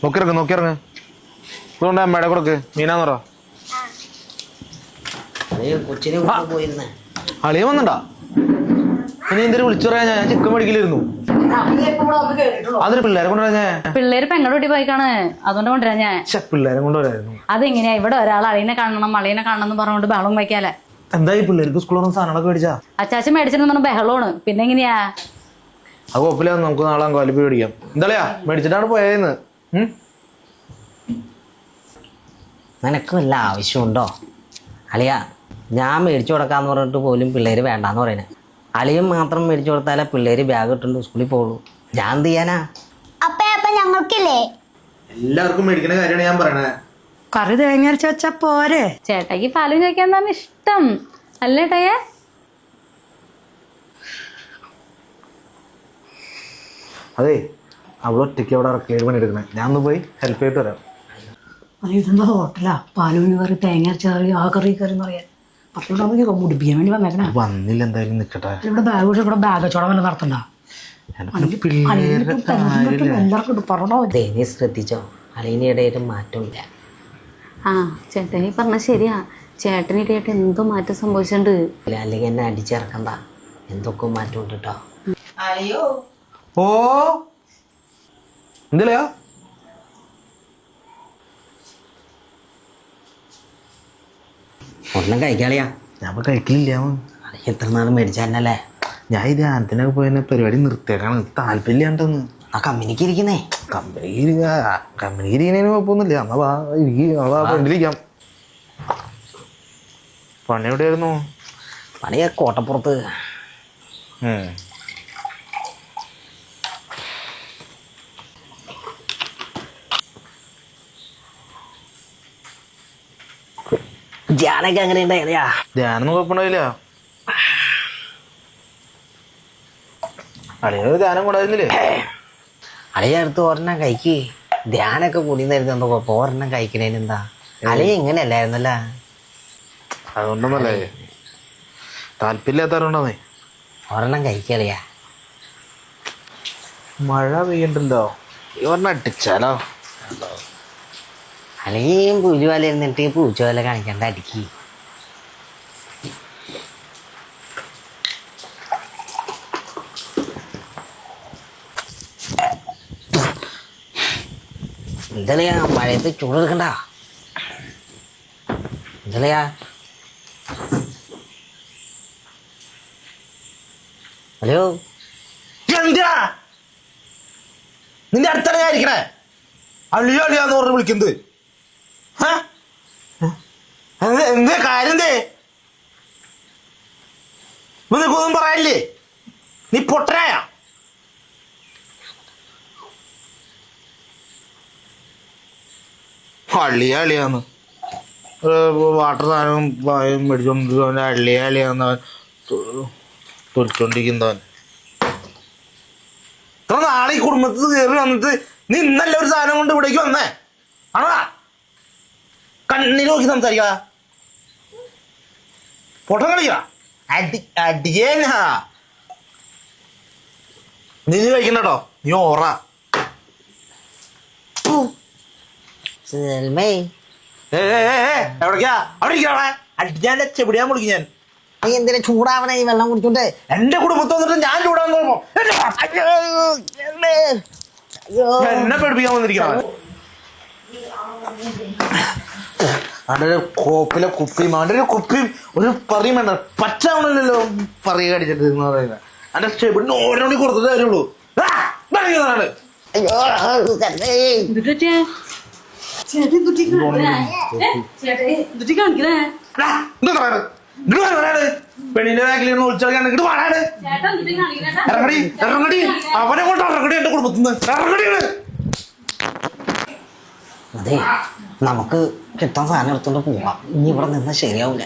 നോക്കിയിറങ്ങ് ഇതുകൊണ്ട് അമ്മയുടെ കൊടുക്ക് മീനാന്ന് പറ. അളിയ വന്നണ്ടാ ഇനി എന്തിനു വിളിച്ചു പറയാ? ഞാൻ ചിക്കൻ മേടിക്കലായിരുന്നു. അതിന് പിള്ളേരെ കൊണ്ടുവരാ. പിള്ളേര് പെങ്ങളൂട്ടി പോയിക്കാണ്, അതുകൊണ്ട് കൊണ്ടുവരാ ഞാൻ. പിള്ളേരെ കൊണ്ടുവരായിരുന്നു. അതെങ്ങനെയാ ഇവിടെ ഒരാൾ അളിയനെ കാണണം അളിയനെ കാണണം എന്ന് പറഞ്ഞോണ്ട് ബഹളം വയ്ക്കാലേ. എന്തായി പിള്ളേർക്ക് സ്കൂളിൽ സാധനങ്ങളൊക്കെ മേടിച്ചാ? അച്ചാച്ചൻ മേടിച്ചെന്ന് പറഞ്ഞ ബഹളമാണ്. പിന്നെ എങ്ങനെയാ? അത് കുഴപ്പമില്ല, നമുക്ക് നാളെ അങ്കവാലിപ്പി മേടിക്കാം. എന്താളിയാ മേടിച്ചിട്ടാണ് പോയേന്ന്. നിനക്ക് വല്ല ആവശ്യമുണ്ടോ അളിയ? ഞാൻ മേടിച്ചു കൊടുക്കാന്ന് പറഞ്ഞിട്ട് പോലും പിള്ളേര് വേണ്ടാന്ന് പറയുന്നത്. അളിയൻ മാത്രം മേടിച്ചു കൊടുത്താലേ പിള്ളേര് ബാഗ് ഇട്ടുണ്ട് സ്കൂളിൽ പോകുള്ളൂ. ഞാൻ എന്ത് ചെയ്യാനാ? അപ്പൊ ഞങ്ങൾക്കില്ലേ? എല്ലാവർക്കും മേടിക്കുന്ന കാര്യമാണ് ഞാൻ പറയണേ. കറി തേങ്ങ അരച്ച് വെച്ചാ പോരെ? ചേട്ടായിക്ക് പാലും ചോദിക്കാൻ ഇഷ്ടം അല്ലേ ഏട്ടായെ? അതെ, അവളൊറ്റയ്ക്ക് അവിടെ ഇറക്കിയത് പണിയെടുക്കണേ. ഞാൻ ഒന്ന് പോയി ഹെൽപ്പ് ചെയ്തിട്ട് വരാം. ഇതെന്താ ഹോട്ടലാ? പാലൂന് കറി തേങ്ങ അരച്ച കറി ആ കറി കറി എന്ന് പറയാൻ പത്തോണ്ടാവുമ്പോ മുടിപ്പിക്കാൻ വേണ്ടി വന്നേക്കണേ. വന്നില്ല, എന്തായാലും നിക്കട്ടെ. ഇവിടെ ബാഗ് ഇവിടെ ബാഗ് കച്ചവടം വല്ല നടത്തണ്ട. എല്ലാവർക്കും പറഞ്ഞോ. നീ ശ്രദ്ധിച്ചോ, അളിയനിടയിൽ മാറ്റമില്ല. ആ ചേട്ടനി പറഞ്ഞ ശരിയാ. ചേട്ടനിടയായിട്ട് എന്തോ മാറ്റം സംഭവിച്ചിട്ടുണ്ട്. അല്ലെങ്കിൽ എന്നെ അടിച്ചിറക്കണ്ട, എന്തൊക്കെ മാറ്റം ഉണ്ട് കേട്ടോ. ഓ എന്തില്ലയാ? ഒന്നും കഴിക്കാളിയാ? ഞാൻ കഴിക്കലില്ല. എത്ര നാളും മേടിച്ചാലല്ലേ? ഞാൻ ഈ ധ്യാനത്തിനൊക്കെ പോയ പരിപാടി നിർത്തിയേക്കാണ്. താല്പര്യമില്ലാണ്ടെന്ന്. ആ കമ്പനിക്ക് ഇരിക്കുന്നേ. കമ്പനിക്ക് ഇരിക്കുന്നതിന് കുഴപ്പമൊന്നുമില്ല. എന്നാ ഫ്രണ്ടിലിരിക്കാം. പണി എവിടെയായിരുന്നു? പണിയാ കോട്ടപ്പുറത്ത്. ധ്യാനൊക്കെ എങ്ങനെ ഉണ്ടായില്ല? ധ്യാനൊന്നും കുഴപ്പമുണ്ടായില്ല. അളിയ ധ്യാനം കൊണ്ടായിരുന്നില്ലേ? അളിയ അടുത്ത് ഒരെണ്ണം കഴിക്ക്. ധ്യാനൊക്കെ കൂടിന്നായിരുന്നു എന്തോ കുഴപ്പം. ഒരെണ്ണം കഴിക്കണേന് എന്താ? അളിയ ഇങ്ങനെ അല്ലായിരുന്നല്ല. അതുകൊണ്ടൊന്നല്ലേ, താല്പര്യമില്ലാത്തവരുണ്ടോന്നേ. ഒരെണ്ണം കഴിക്കളിയ. മഴ പെയ്യണ്ടല്ലോ, ഒരെണ്ണം അടിച്ചാലോ? അളിയും പൂജുവല ഇരുന്നിട്ട് പൂജുവല കാണിക്കണ്ട, അടിക്ക്. എന്തല്ലയാ മഴയത്ത് ചൂടെടുക്കണ്ട? എന്തല്ലയാ? ഹലോ, എന്താ നിന്റെ അടുത്താണ് ഞാൻ ഇരിക്കണേ? അള്ളിയോ അള്ളിയാന്ന് പറഞ്ഞ് വിളിക്കുന്നത് എന്തേ കാര്യം? എന്തേ നിനക്കൊന്നും പറയാനില്ലേ? നീ പൊട്ടനായ? അള്ളിയാന്ന് വാട്ടർ സാധനം മേടിച്ചോണ്ടിരിക്കുന്നവൻ അള്ളിയാന്ന് തൊലിച്ചോണ്ടിരിക്കുന്നവൻ. ഇത്ര നാളെ ഈ കുടുംബത്തിൽ കയറി വന്നിട്ട് നീ ഇന്നല്ല ഒരു സാധനം കൊണ്ട് ഇവിടേക്ക് വന്നേ ആണോ? കണ്ണിൽ നോക്കി സംസാരിക്ക, പൊട്ടം കളിക്ക, അടിയേനാ. നീ കഴിക്കണ്ടോ? നീ ഓറ. എവിടേക്കാ? അവിടെ ഇരിക്കണേ. അടിക്കാൻ ചെവിടിയാൻ വിളിക്കും ഞാൻ. നീ എന്തിനാ ചൂടാവണേ ഈ വെള്ളം കുടിച്ചോണ്ട്? എന്റെ കുടുംബത്തിൽ വന്നിട്ട് ഞാൻ ചൂടാൻ തോന്നുമ്പോ എന്നെ പഠിപ്പിക്കാൻ വന്നിരിക്കണം. അവിടെ കോപ്പിലെ കുപ്പിയും അവൻ്റെ ഒരു കുപ്പിയും ഒരു പറയും വേണ്ട. പറ്റാവണല്ലോ പറയുക അടിച്ചിട്ട് പറയുന്നത്. എന്റെ ചെവിടിന് ഓരോണി കൊടുത്തതേ കാര്യമുള്ളൂ. പെണ്ണിന്റെ ബാക്കിൽ ഒളിച്ചെടുക്കാൻ ഇറങ്ങടി ഇറങ്ങടി. അവനെ കൊണ്ട് ഇറങ്ങടി എന്റെ കുടുംബത്തിന്ന് ഇറങ്ങടി. അതെ, നമുക്ക് കിട്ടാൻ സാധനം എടുത്തോണ്ട് പോവാം. ഇനി ഇവിടെ നിന്നാ ശരിയാവൂല.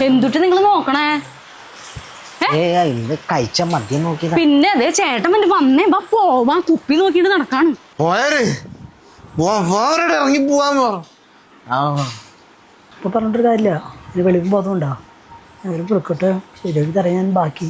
എന്തുട്ട് നിങ്ങൾ നോക്കണേ? ഇത് കഴിച്ച മദ്യം നോക്കിയതാ. പിന്നെ അതെ ചേട്ടൻ പിന്നെ വന്നേ പോവാ കുപ്പി നോക്കിട്ട് നടക്കാണ്. ഇറങ്ങി പോവാന്ന് പറഞ്ഞു. ഇപ്പൊ പറഞ്ഞിട്ടൊരു കാര്യമില്ല. വെളിവ് ബോധമുണ്ടോ? അവർ വിളിക്കട്ടെ, ശരിയാക്കി തരാൻ ഞാൻ ബാക്കി.